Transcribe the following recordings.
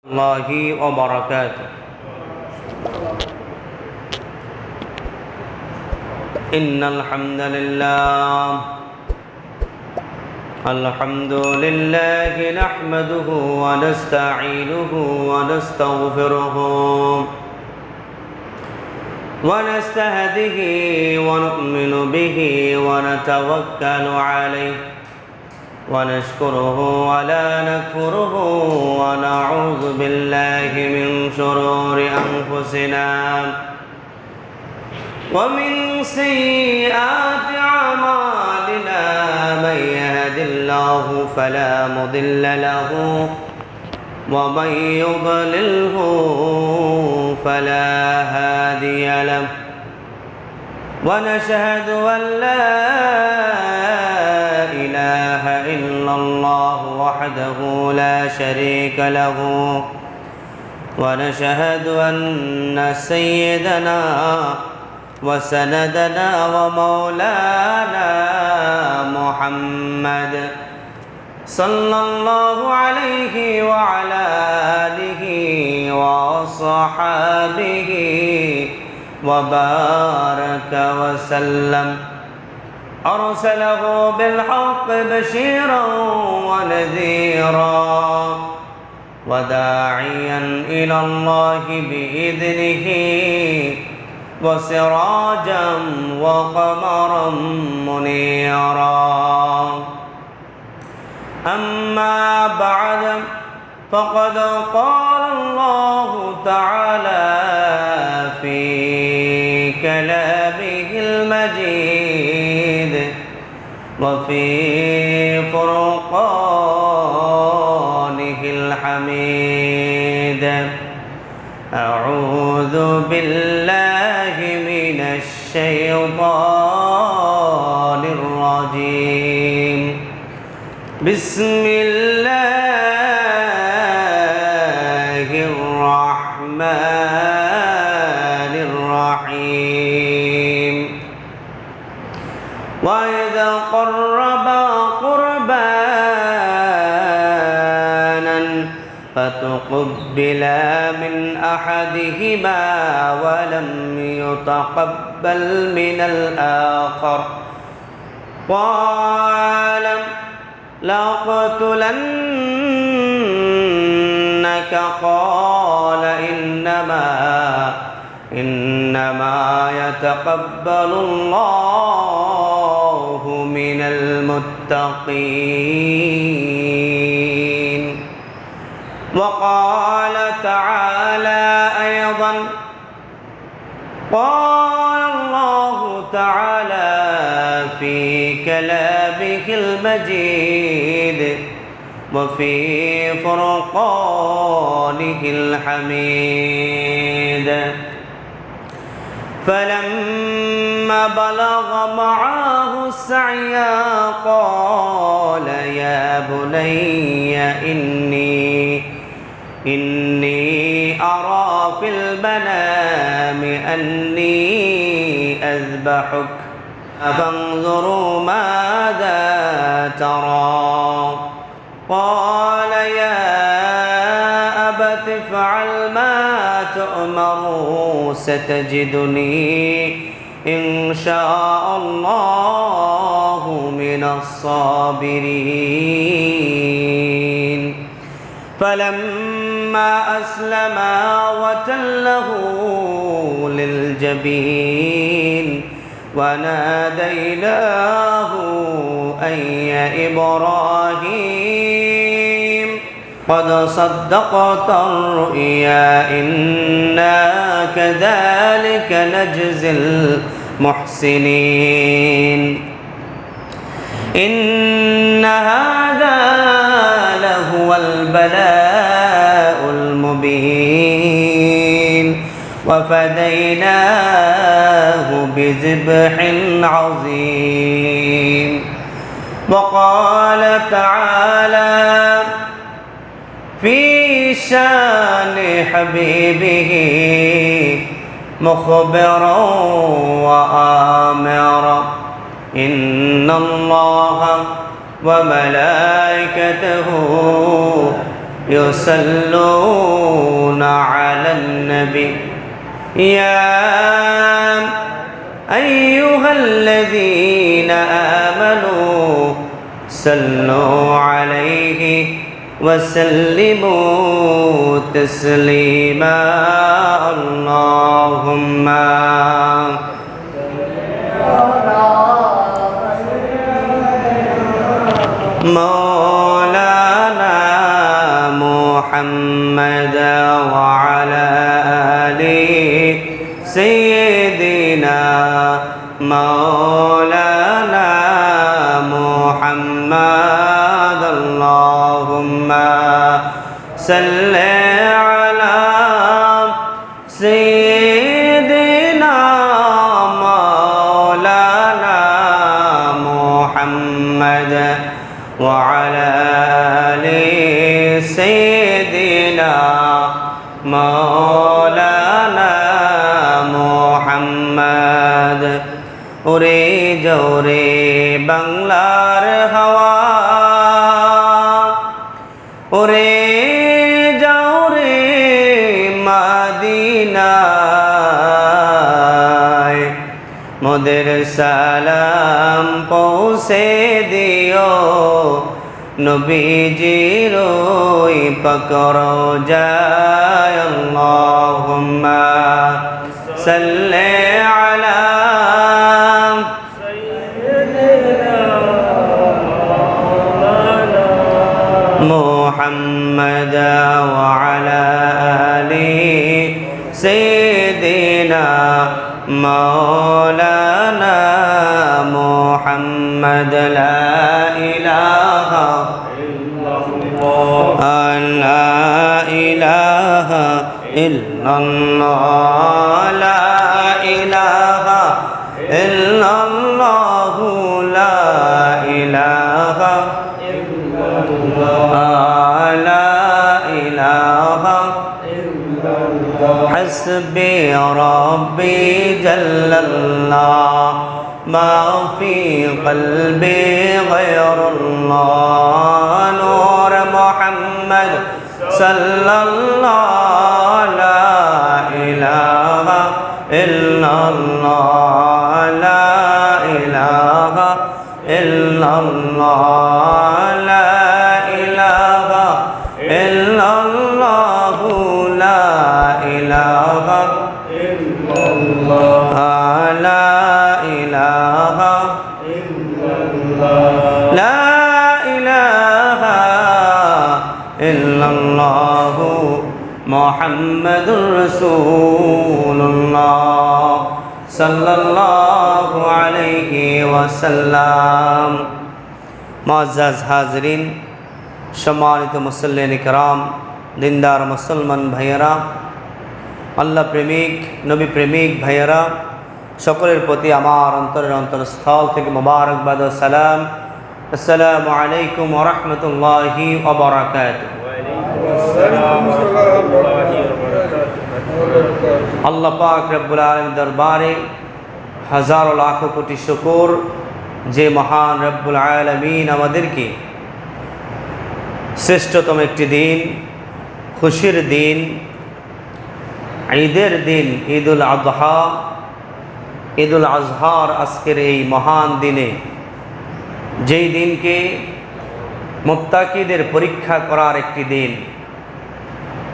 الله وبركاته. إن الحمد لله نحمده ونستعينه ونستغفره ونستهديه ونؤمن به ونتوكل عليه ونشكره ولا نكفره ونعوذ بالله من شرور أنفسنا ومن سيئات أعمالنا. من يهد الله فلا مضل له ومن يضلله فلا هادي له. ونشهد أن لا إله إلا الله وحده لا شريك له. ونشهد أن سيدنا وسندنا ومولانا محمد صلى الله عليه وعلى آله وصحابه وبارك وسلم. أرسله بالحق بشيرا ونذيرا وداعيا إلى الله بإذنه وسراجا وقمرا منيرا. أما بعد فقد قال الله تعالى في كلامه المجيد وفي فرقانه الحميد. أعوذ بالله من الشيطان الرجيم. بسم الله الرحمن الرحيم. وإذا قربا قربانا فتقبل من أحدهما ولم يتقبل من الآخر قال لأقتلنك. قال إنما يتقبل الله من المتقين. وقال تعالى أيضا قال الله تعالى في كلامه المجيد وفي فرقانه الحميد. فلما بلغ معه السعي قال يا بني إني أرى في المنام أني أذبحك فانظروا ماذا ترى. قال يا أبت افعل ما تؤمر ستجدني إن شاء الله من الصابرين. فلما أسلما وتله للجبين وناديناه أن يا إبراهيم قد صدقت الرؤيا إنا كذلك نجزي المحسنين. إن هذا لهو البلاء المبين وفديناه بذبح عظيم. وقال تعالى في شان حبيبه مخبرا وآمرا إن الله وملائكته يصلون يا أيها الذين آمنوا صلوا عليه وسلموا تسليما اللهم مولانا محمد وعلى آل سيدنا مولانا محمد اللهم صل على سيدنا مولانا محمد وعلى آل سيدنا مولانا محمد ওরে জোরে বাংলার হাওয়া ওরে যাও রে মদিনায় মোদের সালাম পৌঁছে দিও নবীজির ওই পাকর যায় আল্লাহুম্মা সাল্লি আলা محمد وعلى آل سيدنا مولانا محمد لا إله إلا الله لا إله إلا الله لا إله إلا الله لا إله لا إله إلا الله حسبي ربي جل الله ما في قلبي غير الله نور محمد صلى الله لا إله إلا الله لا إله إلا الله لا إله إلا الله لا إله إلا الله لا إله إلا الله لا إله إلا الله محمد رسول الله صلى الله عليه وسلم মুআজ্জাজ হাজরিন সম্মানিত মুসল্লিন ইকরাম দিনদার মুসলমান ভাইয়েরা আল্লাহ প্রেমিক নবী প্রেমিক ভাইয়েরা সকলের প্রতি আমার অন্তরের অন্তরস্থল থেকে মোবারকবাদ ও সালাম আসসালামু আলাইকুম ওয়া রাহমাতুল্লাহি ওয়া বারাকাতুহু আল্লাহ পাক রব্বুল আলামিন দরবারে হাজারো লাখ কোটি শুকর যে মহান রব্বুল আলামিন আমাদেরকে শ্রেষ্ঠতম একটি দিন খুশির দিন ঈদের দিন ঈদুল আযহা ঈদুল আজহার আজকের এই মহান দিনে যেই দিনকে মুত্তাকিদের পরীক্ষা করার একটি দিন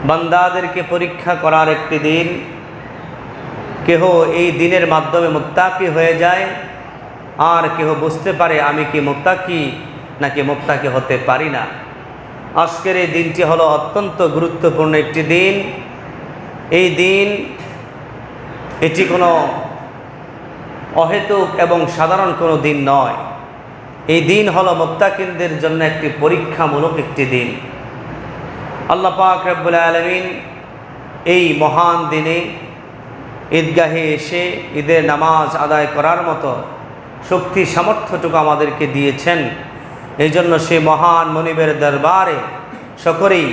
বান্দাদেরকে পরীক্ষা করার একটি দিন কেহ এই দিনের মাধ্যমে মুত্তাকি হয়ে যায় আর কেহ বুঝতে পারে আমি কি মুত্তাকি নাকি মুত্তাকি হতে পারি না আজকের এই দিনটি হলো অত্যন্ত গুরুত্বপূর্ণ একটি দিন এই দিন এটি কোনো অহেতুক এবং সাধারণ কোনো দিন নয় এই দিন হলো মুত্তাকিনদের জন্য একটি পরীক্ষামূলক একটি দিন আল্লাহ পাক রব্বুল আলামিন এই মহান দিনে ঈদগাহে এসে ঈদের নামাজ আদায় করার মতো শক্তি সামর্থ্যটুকু আমাদেরকে দিয়েছেন এই জন্য সেই মহান মনিবের দরবারে সকলেই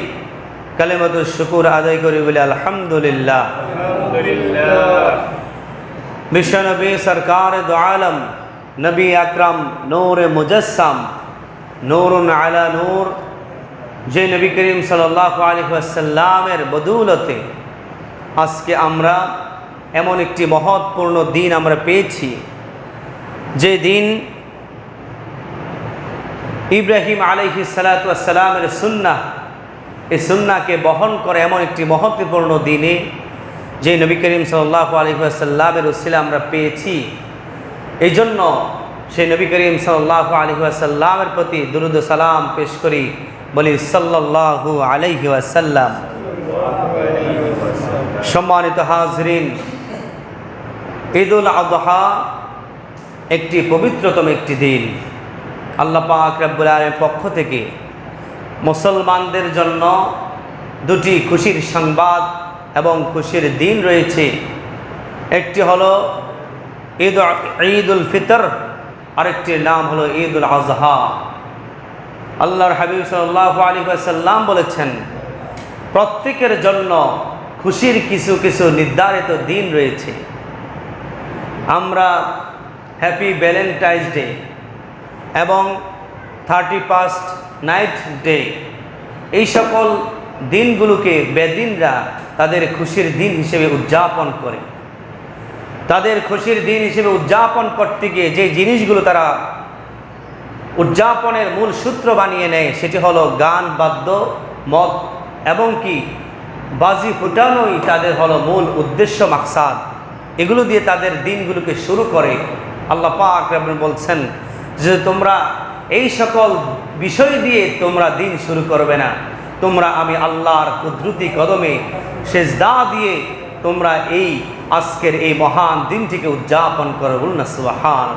কালিমাতুশ শুকুর আদায় করি বলে আলহামদুলিল্লাহ বিশ্বনবী সরকার দু আলম নবী আকরাম নূর মুজাসসাম নূরুন আলা নূর যে নবী করিম সাল্লাল্লাহু আলাইহি ওয়াসাল্লামের বদৌলতে আজকে আমরা এমন একটি মহৎপূর্ণ দিন আমরা পেয়েছি, যে দিন ইব্রাহিম আলাইহিস সালাতু ওয়াস সালামের সুন্নাহ, এই সুন্নাহকে বহন করে এমন একটি মহত্বপূর্ণ দিনে যে নবী করিম সাল্লাল্লাহু আলাইহি ওয়াসাল্লামের উসিলা আমরা পেয়েছি। এই জন্য সেই নবী করিম সাল্লাল্লাহু আলাইহি ওয়াসাল্লামের প্রতি দুরূদ ও সালাম পেশ করি, বলি সাল্লাল্লাহু আলাইহি ওয়াসাল্লাম। সম্মানিত হাজরিন, ঈদুল আযহা একটি পবিত্রতম একটি দিন। আল্লাহ পাক রব্বুল আলামিনের পক্ষ থেকে মুসলমানদের জন্য দুটি খুশির সংবাদ এবং খুশির দিন রয়েছে। একটি হলো ঈদুল ফিতর, আরেকটির নাম হলো ঈদুল আযহা। আল্লাহর হাবিব সাল্লাল্লাহু আলাইহি ওয়াসাল্লাম বলেছেন, প্রত্যেকের জন্য খুশির কিছু কিছু নির্ধারিত দিন রয়েছে। আমরা হ্যাপি ভ্যালেন্টাইন্স ডে এবং 31st নাইট ডে, এই সকল দিনগুলোকে বেদিনরা তাদের খুশির দিন হিসেবে উদযাপন করে। তাদের খুশির দিন হিসেবে উদযাপন করতে গিয়ে যে জিনিসগুলো তারা উদযাপনের মূল সূত্র বানিয়ে নেয়, সেটি হলো গান, বাদ্য, মদ এবং কি বাজি ফুটানোই তাদের হলো মূল উদ্দেশ্য, মাকসাদ। এগুলো দিয়ে তাদের দিনগুলোকে শুরু করে। আল্লাহ পাক রব্বুল বলছেন যে তোমরা এই সকল বিষয় দিয়ে তোমরা দিন শুরু করবে না, তোমরা আমি আল্লাহর কুদরতি কদমে সেজদা দিয়ে তোমরা এই আজকের এই মহান দিনটিকে উদযাপন করো। বলুন না সুবহান।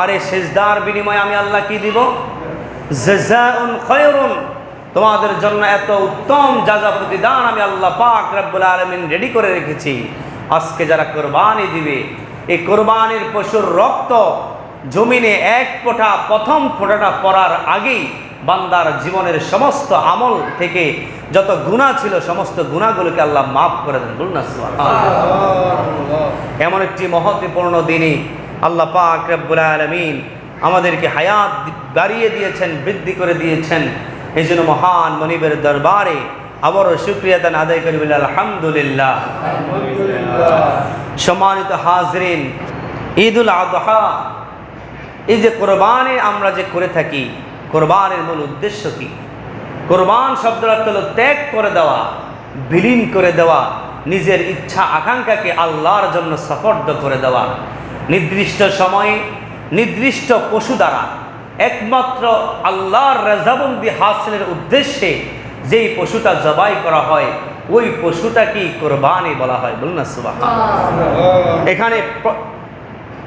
আর এই সেজদার বিনিময়ে আমি আল্লাহ কি দিব? জাযাউন খায়রুন, তোমাদের জন্য এত উত্তম যাজা প্রতিদান আমি আল্লাহ পাক রব্বুল আলামিন রেডি করে রেখেছি। আজকে যারা কোরবানি দিবে, এই কোরবানির পশুর রক্ত জমিনে এক ফোঁটা, প্রথম ফোঁটাটা পড়ার আগেই বান্দার জীবনের সমস্ত আমল থেকে যত গুনাহ ছিল সমস্ত গুনাহগুলোকে আল্লাহ মাফ করে দেন। বলুন না সুবহানাল্লাহ। এমন একটি মহত্বপূর্ণ দিনে আল্লাহ পাক রব্বুল আলামিন আমাদেরকে হায়াত বাড়িয়ে দিয়েছেন, বৃদ্ধি করে দিয়েছেন। এই জন্য মহান মনিবের দরবারে আবারও শুকরিয়া দান আদায় করি, বলি আলহামদুলিল্লাহ। সম্মানিত হাজরিন, ঈদুল আযহা, এই যে কোরবানি আমরা যে করে থাকি, কোরবানের মূল উদ্দেশ্য কি? কোরবান শব্দের অর্থ হলো ত্যাগ করে দেওয়া, বিলীন করে দেওয়া, নিজের ইচ্ছা আকাঙ্ক্ষাকে আল্লাহর জন্য সফর্দ করে দেওয়া। নির্দিষ্ট সময়ে নির্দিষ্ট পশু দ্বারা একমাত্র আল্লাহর রাজাবন্দি হাসিলের উদ্দেশ্যে যেই পশুটা জবাই করা হয়, ওই পশুটাকেই কোরবানি বলা হয়। বলুন না সুবহানাল্লাহ। এখানে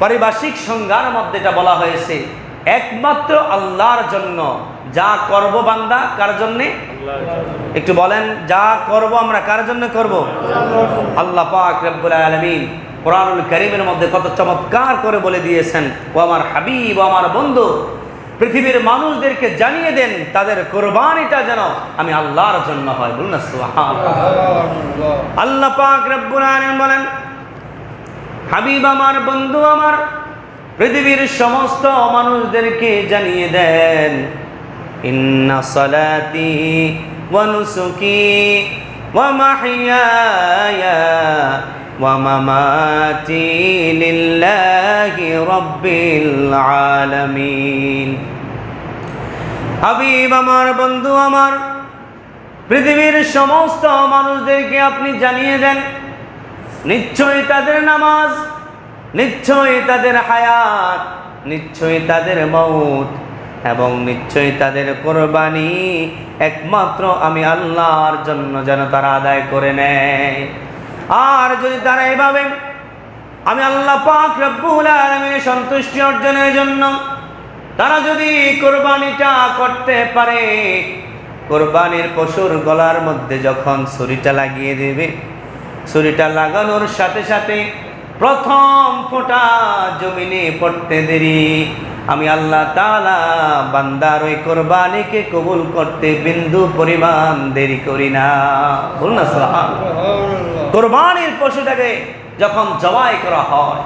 পারিভাষিক সংজ্ঞার মধ্যে এটা বলা হয়েছে একমাত্র আল্লাহর জন্য। যা করব বান্দা কার জন্যে? একটু বলেন, যা করব আমরা কার জন্য করব? আল্লাহ পাক রব্বুল আলামিন কোরআনুল কারীমের মধ্যে কত চমৎকার করে বলে দিয়েছেন, ও আমার হাবিব, ও আমার বন্ধু, পৃথিবীর মানুষদেরকে জানিয়ে দেন তাদের কোরবানিটা যেন আমি আল্লাহর জন্য হয়। বলুন না সুবহানাল্লাহ। আল্লাহ পাক রব্বুল আলামিন বলেন, হাবিব আমার, বন্ধু আমার, পৃথিবীর সমস্ত মানুষদেরকে জানিয়ে দেন, ইন্না সালাতি ওয়া নুসুকি ওয়া মাহইয়ায়া ওয়া মামাতি লিল্লাহি রাব্বিল আলামিন। হাবিব আমার, বন্ধু আমার, পৃথিবীর সমস্ত মানুষদেরকে আপনি জানিয়ে দেন, নিশ্চয়ই তাদের নামাজ, নিশ্চয়ই তাদের হায়াত, নিশ্চয়ই তাদের মৌত এবং নিশ্চয়ই তাদের কোরবানি একমাত্র আমি আল্লাহর জন্য যেন তারা আদায় করে নেয়। আর যদি তারা এভাবে আমি আল্লাহ পাক রব্বুল আলামিনের সন্তুষ্টি অর্জনের জন্য তারা যদি কোরবানিটা করতে পারে, কোরবানির পশুর গলার মধ্যে যখন ছুরিটা লাগিয়ে দেবে, ছুরিটা লাগানোর সাথে সাথে প্রথম ফোঁটা জমিনে পড়তে দেরি আমি আল্লাহ তাআলা বান্দার ওই কোরবানিকে কবুল করতে বিন্দু পরিমাণ দেরি করি না। বলুন না সুবহানাল্লাহ। কোরবানির পশুটাকে যখন জবাই করা হয়,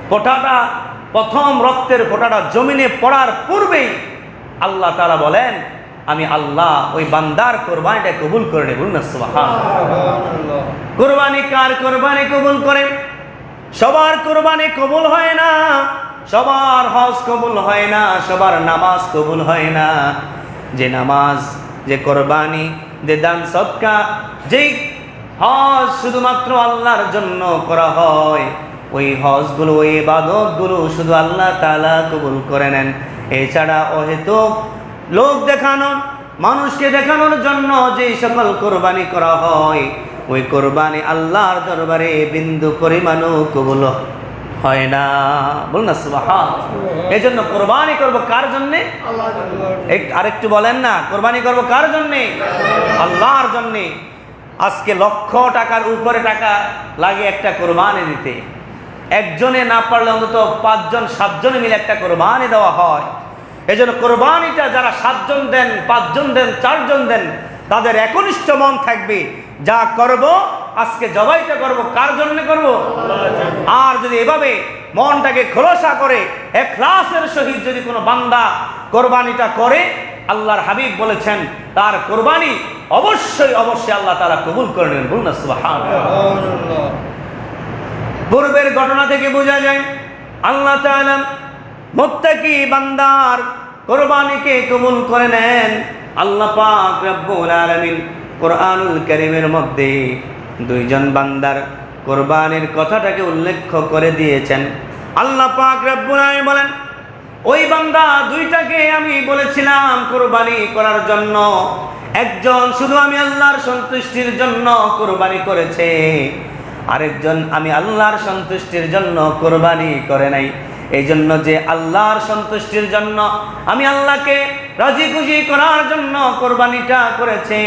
ফোঁটাটা, প্রথম রক্তের ফোঁটাটা জমিনে পড়ার পূর্বেই আল্লাহ তাআলা বলেন, আমি আল্লাহ ওই বান্দার কোরবানিটা কবুল করে নেব। বলুন না সুবহানাল্লাহ। কুরবানি কার কুরবানি কবুল করেন? সবার কুরবানি কবুল হয় না, সবার হজ কবুল হয় না, সবার নামাজ কবুল হয় না। যে নামাজ, যে কুরবানি, যে দান সদকা, যে হজ শুধুমাত্র আল্লাহর জন্য করা হয়, ওই হজগুলো, ওই ইবাদতগুলো শুধু আল্লাহ তাআলা কবুল করে নেন। এছাড়া অহেতুক লোক দেখানো, মানুষকে দেখানোর জন্য যে সকল কোরবানি করা হয়, ওই কোরবানি আল্লাহর দরবারে বিন্দু পরিমাণও কবুল হয় না। বলুন না সুবহানাল্লাহ। এই জন্য কোরবানি করব কার জন্যে? আরেকটু বলেন না, কোরবানি করব কার জন্যে? আল্লাহর জন্যে। আজকে লক্ষ টাকার উপরে টাকা লাগে একটা কোরবানি দিতে। একজনে না পারলে অন্তত 5 জন 7 জনে মিলে একটা কোরবানি দেওয়া হয়। এই জন্য কোরবানিটা যারা 7 জন দেন, 5 জন দেন, 4 জন দেন, তাদের একনিষ্ঠ মন থাকবে, যা করব আজকে জবাইটা করব কার জন্য করব? আর যদি এভাবে মনটাকে খোলসা করে ইখলাসের সহিত যদি কোনো বান্দা কোরবানিটা করে, আল্লাহর হাবিব বলেছেন তার কোরবানি অবশ্যই অবশ্যই আল্লাহ তাআলা কবুল করে নেবেন। বলুন না সুবহানাল্লাহ। পূর্বের ঘটনা থেকে বোঝা যায় আল্লাহ তাআলা মুত্তাকি বান্দার কোরবানিকে কবুল করে নেন। আল্লাহ পাক রব্বুল আলামিন কোরআনুল কারীমের মধ্যে 2 জন বান্দার কোরবানির কথাটাকে উল্লেখ করে দিয়েছেন। আল্লাহ পাক রব্বুল আলামিন বলেন, ওই বান্দা 2টাকে আমি বলেছিলাম কোরবানি করার জন্য, একজন শুধু আমি আল্লাহর সন্তুষ্টির জন্য কোরবানি করেছে, আরেকজন আমি আল্লাহর সন্তুষ্টির জন্য কোরবানি করে নাই। এই জন্য যে আল্লাহর সন্তুষ্টির জন্য, আমি আল্লাহকে রাজি খুশি করার জন্য কোরবানিটা করেছে,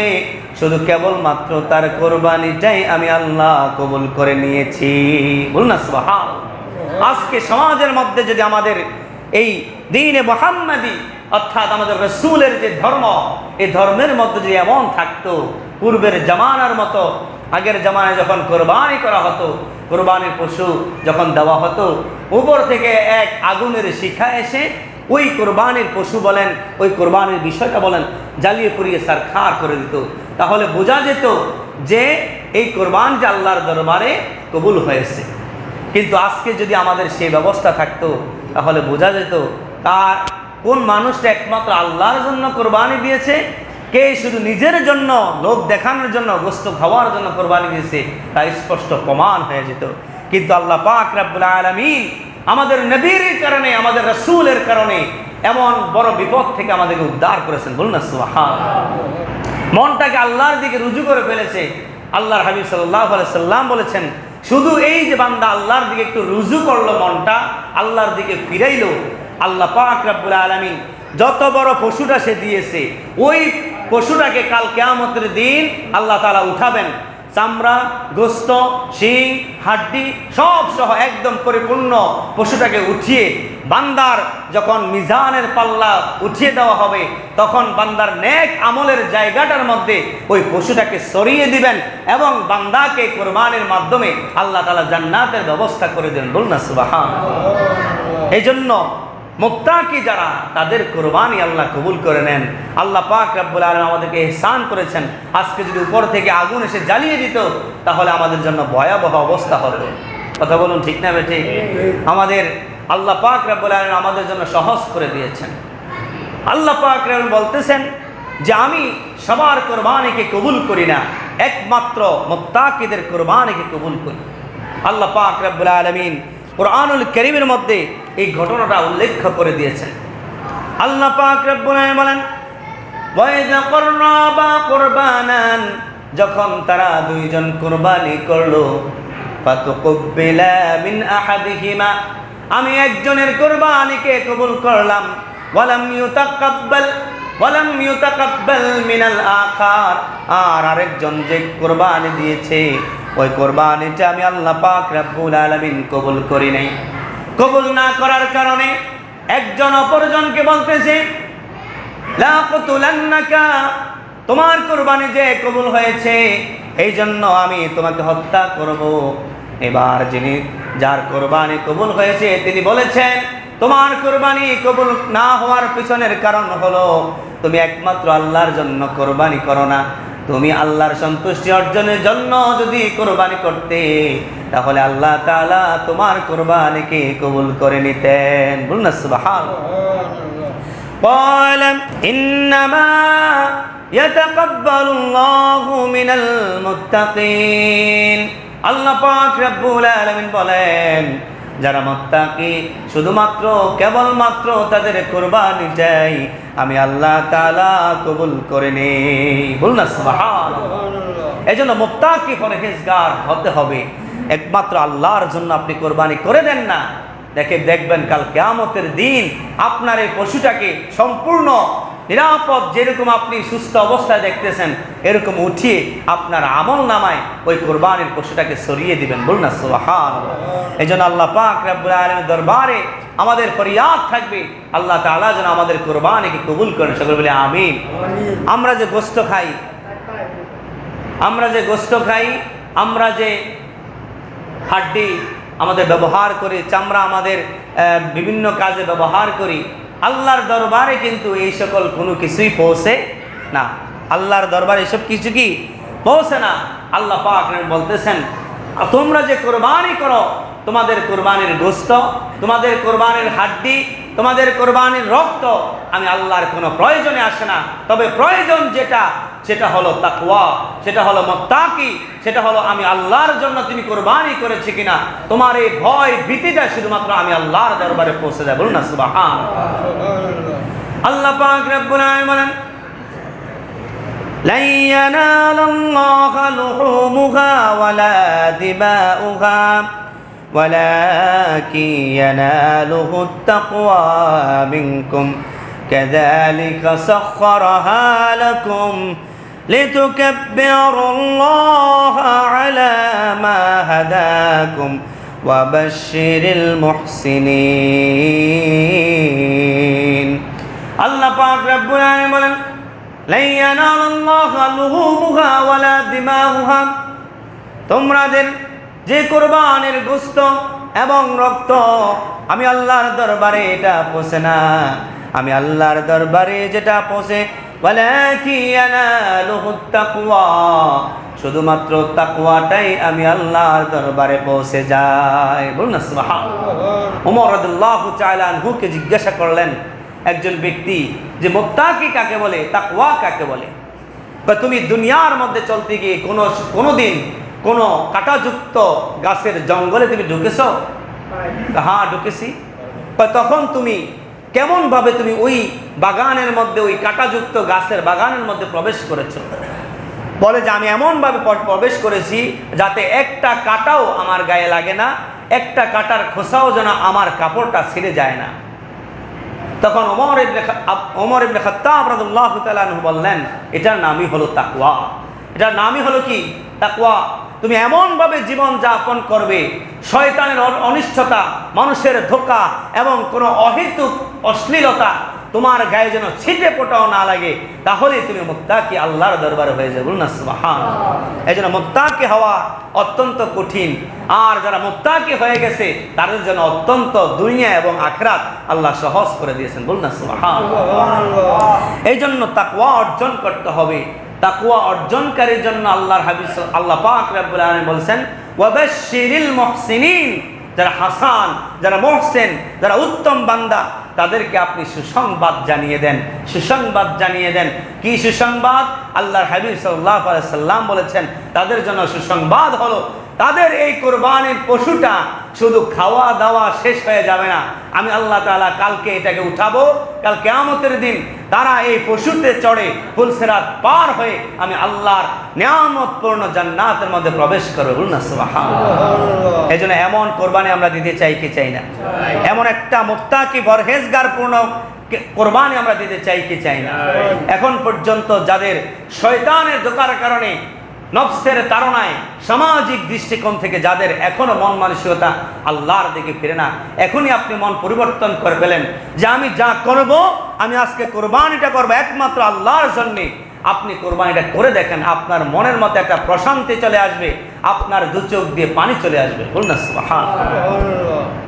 শুধু কেবলমাত্র তার কোরবানিটাই আমি আল্লাহ কবুল করে নিয়েছি। বলুন না সুবহানাল্লাহ। আজকে সমাজের মধ্যে যদি আমাদের এই দ্বীনে মুহাম্মাদি অর্থাৎ আমাদের রাসূলের যে ধর্ম, এই ধর্মের মধ্যে যদি এমন থাকতো, পূর্বের জামানার মতো, আগের জামানায় যখন কোরবানি করা হতো, কোরবানির পশু যখন দেওয়া হতো, উপর থেকে এক আগুনের শিখা এসে ওই কোরবানির পশু বলেন, ওই কোরবানির বিষয়টা বলেন, জ্বালিয়ে পুড়িয়ে সারখার করে দিত, তাহলে বোঝা যেত যে এই কোরবান যে আল্লাহর দরবারে কবুল হয়েছে। কিন্তু আজকে যদি আমাদের সেই ব্যবস্থা থাকতো, তাহলে বোঝা যেত তার কোন মানুষটা একমাত্র আল্লাহর জন্য কোরবানি দিয়েছে, কে শুধু নিজের জন্য, লোক দেখানোর জন্য, গোশত খাওয়ার জন্য কোরবানি দিয়েছে, তা স্পষ্ট প্রমাণ হয়ে যেত। কিন্তু আল্লাহ পাক রব্বুল আলামিন আমাদের নবীর কারণে, আমাদের রাসূলের কারণে এমন বড় বিপদ থেকে আমাদেরকে উদ্ধার করেছেন। বলুন না সুবহানাল্লাহ। মনটাকে আল্লাহর দিকে রুজু করে ফেলেছে। আল্লাহর হাবিব সাল্লাল্লাহু আলাইহি সাল্লাম বলেছেন, শুধু এই যে বান্দা আল্লাহর দিকে একটু রুজু করলো, মনটা আল্লাহর দিকে ফিরাইলো, আল্লাহ পাক রব্বুল আলামিন যত বড় পশুটা সে দিয়েছে, ওই পশুটাকে কাল কিয়ামতের দিন আল্লাহ তাআলা উঠাবেন, চামড়া, গোশত, শিং, হাড্ডি সব সহ একদম পরিপূর্ণ পশুটাকে উঠিয়ে বান্দার যখন মিজানের পাল্লা উঠিয়ে দেওয়া হবে, তখন বান্দার নেক আমলের জায়গাটার মধ্যে ওই পশুটাকে সরিয়ে দিবেন এবং বান্দাকে কোরবানির মাধ্যমে আল্লাহ তাআলা জান্নাতের ব্যবস্থা করে দেন। বলুন না সুবহানাল্লাহ। এই জন্য মুত্তাকি যারা, তাদের কোরবানি আল্লাহ কবুল করে নেন। আল্লাহ পাক রব্বুল আলামিন আমাদেরকে ইহসান করেছেন। আজকে যদি উপর থেকে আগুন এসে জ্বালিয়ে দিত, তাহলে আমাদের জন্য ভয়াবহ অবস্থা হতো। কথা বলুন, ঠিক না বেঠিক? আমাদের আল্লাহ পাক রব্বুল আলামিন আমাদের জন্য সহজ করে দিয়েছেন। আল্লাহ পাক রব্বুল বলতেছেন যে আমি সবার কোরবানিকে কবুল করি না, একমাত্র মুত্তাকিদের কোরবানিকে কবুল করি। আল্লাহ পাক রব্বুল আলামিন কুরআনুল কারীমের মধ্যে এই ঘটনাটা উল্লেখ করে দিয়েছেন। আল্লাহ পাক রব্বুল আলামিন বলেন, ওয়াইযা কররাবা কুরবানান, যখন তারা 2 জন কুরবানি করলো, ফাতুকবিলা মিন আহাদিহিমা, আমি একজনের কুরবানিকে কবুল করলাম, ওয়ালাম ইউতাকাব্বাল মিনাল আখার, আর আরেকজন যে কুরবানি দিয়েছে, ওই কোরবানিটা আমি আল্লাহ পাক রব্বুল আলামিন কবুল করি নাই। কবুল না করার কারণে একজন অপরজনকে বলতেছে, লা কতুলান্নাকা, তোমার কোরবানি যে কবুল হয়েছে, এই জন্য আমি তোমাকে হত্যা করব। এবার যার কোরবানি কবুল হয়েছে, তিনি বলেছেন, তোমার কোরবানি কবুল না হওয়ার পিছনের কারণ হলো তুমি একমাত্র আল্লাহর জন্য কোরবানি করো না, তুমি আল্লাহর সন্তুষ্টি অর্জনের জন্য যদি কোরবানি করতে, তাহলে আল্লাহ তাআলা তোমার কোরবানিকে কবুল করে নিতেন। বলুন না সুবহানাল্লাহ। قال إنما يتقبل الله من المتقين। আল্লাহ পাক রব্বুল আলামিন বলেন, যারা মুত্তাকি শুধুমাত্র কেবলমাত্র তাদের কোরবানি চাই, আমি আল্লাহ তাআলা কবুল করে নেই। বলুন না সুবহানাল্লাহ। এজন্য মুত্তাকি পরহেজগার হতে হবে। একমাত্র আল্লাহর জন্য আপনি কোরবানি করে দেন না, দেখবেন কাল কিয়ামতের দিন আপনার এই পশুটাকে সম্পূর্ণ নিরাপদ, যেরকম আপনি সুস্থ অবস্থায় দেখতেছেন এরকম উঠিয়ে আপনার আমল নামায় ওই কোরবানির পশুটাকে সরিয়ে দিবেন। বলুন না সুবহানাল্লাহ। এই জন্য আল্লাহ পাক রব্বুল আলামিনের দরবারে আমাদের ফরিয়াদ থাকবে, আল্লাহ তাআলা যেন আমাদের কোরবানিকে কবুল করেন। সকলে বলে আমিন। আমরা যে গোশত খাই, আমরা যে হাড্ডি আমাদের ব্যবহার করি, চামড়া আমাদের বিভিন্ন কাজে ব্যবহার করি, আল্লাহর দরবারে কিন্তু এই সকল কোনো কিছুই পৌঁছে না। আল্লাহর দরবারে এসব কিছু কি পৌঁছে না। আল্লাহ পাক বলতেছেন, তোমরা যে কোরবানি করো, তোমাদের কোরবানির গোশত, তোমাদের কোরবানির হাড্ডি, তোমাদের কোরবানির রক্ত আমি আল্লাহর কোনো প্রয়োজনে আসে না। তবে প্রয়োজন যেটা, সেটা হলো তাকওয়া, সেটা হলো মুত্তাকি, সেটা হলো আমি আল্লাহর জন্য তুমি কোরবানি করেছি কিনা। তোমার এই ভয় ভীতিটা শুধুমাত্র আমি আল্লাহর দরবারে পৌঁছে যায়। বলুন না সুবহানাল্লাহ। আল্লাহ পাক রব্বুল আলামিন বলেন, লা ইয়ানালাল্লাহু লুহুমুহা ওয়ালা দিমাউহা ওয়ালাকিন ইয়ানালুহুত তাকওয়া মিনকুম কাযালিকা সাখখারাহা লাকুম লিতুকাব্বিরুল্লাহা আলা মা হাদাকুম ওয়া বাশশিরিল মুহসিনিন। আল্লাহ পাক রব্বুল আলামিন বলেন, লা ইয়ানালাল্লাহু লুহুমুহা ওয়ালা দিমাউহা, তোমাদের যে কোরবানের গোশত এবং রক্ত আমি আল্লাহর দরবারে এটা পৌঁছে না। আমি আল্লাহর দরবারে যেটা পৌঁছে, ওয়ালাকিন ইয়ানালুহুত তাকওয়া, শুধুমাত্র তাকওয়াটাই আমি আল্লাহর দরবারে পৌঁছে যায়। বলুন না সুবহানাল্লাহ। ওমর রাদিয়াল্লাহু তাআলা আনহুকে জিজ্ঞাসা করলেন একজন ব্যক্তি যে মুত্তাকি কাকে বলে, তাকওয়া কাকে বলে? তুমি দুনিয়ার মধ্যে চলতে গিয়ে কোনোদিন কোনো কাঁটাযুক্ত গাছের জঙ্গলে তুমি ঢুকেছো? হ্যাঁ ঢুকেছি। তখন তুমি কেমনভাবে তুমি ওই বাগানের মধ্যে, ওই কাঁটাযুক্ত গাছের বাগানের মধ্যে প্রবেশ করেছো? বলে যে আমি এমনভাবে প্রবেশ করেছি যাতে একটা কাঁটাও আমার গায়ে লাগে না, একটা কাঁটার খোসাও যেন আমার কাপড়টা ছিঁড়ে যায় না। তখন ওমর ইবনে খাত্তাব রাদিয়াল্লাহু তাআলা আনহু বললেন, এটার নামই হলো তাকওয়া। এটার নামই হলো কি? তাকওয়া। তুমি এমনভাবে জীবন যাপন করবে, শয়তানের অনিষ্টতা, মানুষের ধোঁকা এবং কোনো অহেতুক অশ্লীলতা তোমার গায়ে যেন ছিটে ফোটাও না লাগে, তাহলে তুমি মুত্তাকি আল্লাহর দরবারে হয়ে যাবে। বলুন না সুবহানাল্লাহ। এই জন্য মুত্তাকি হওয়া অত্যন্ত কঠিন, আর যারা মুত্তাকি হয়ে গেছে তাদের জন্য অত্যন্ত দুনিয়া এবং আখিরাত আল্লাহ সহজ করে দিয়েছেন। বলুন না সুবহানাল্লাহ। এই জন্য তাকওয়া অর্জন করতে হবে। তাকওয়া অর্জনকারীর জন্য আল্লাহর হাবিব আল্লাহ পাক রব্বুল আলামিন বলেন, ওয়াবাশশিরিল মুহসিনিন, যারা হাসান, যারা মুহসিন, যারা উত্তম বান্দা, তাদেরকে আপনি সুসংবাদ জানিয়ে দেন। সুসংবাদ জানিয়ে দেন। কি সুসংবাদ? আল্লাহর হাবিব সাল্লাল্লাহু আলাইহি সাল্লাম বলেছেন, তাদের জন্য সুসংবাদ হলো তাদের এই কোরবানির পশুটা শুধু খাওয়া দাওয়া শেষ হয়ে যাবে না। আমি আল্লাহ তাআলা কালকে এটাকে উঠাবো, কাল কিয়ামতের দিন তারা এই পশুতে চড়ে ফুলসিরাত পার হয়ে আমি আল্লাহর নিয়ামতপূর্ণ জান্নাতের মধ্যে প্রবেশ করবে। বলুন না সুবহানাল্লাহ। এই জন্য এমন কোরবানি আমরা দিতে চাই কি চাই না? এমন একটা মুত্তাকি পরহেজগার পূর্ণ কোরবানি আমরা দিতে চাই কি চাই না? এখন পর্যন্ত যাদের শয়তানের ধোঁকার কারণে, নফসের তাড়নায়, সামাজিক দৃষ্টিকোণ থেকে যাদের এখনো মন মানসিকতা আল্লাহর দিকে ফিরে না, এখনই আপনি মন পরিবর্তন করে ফেলেন যে আমি যা করব, আমি আজকে কোরবানিটা করবো একমাত্র আল্লাহর জন্যে। আপনি কোরবানিটা করে দেখেন, আপনার মনের মধ্যে একটা প্রশান্তি চলে আসবে, আপনার দু চোখ দিয়ে পানি চলে আসবে। বলুন না সুবহানাল্লাহ।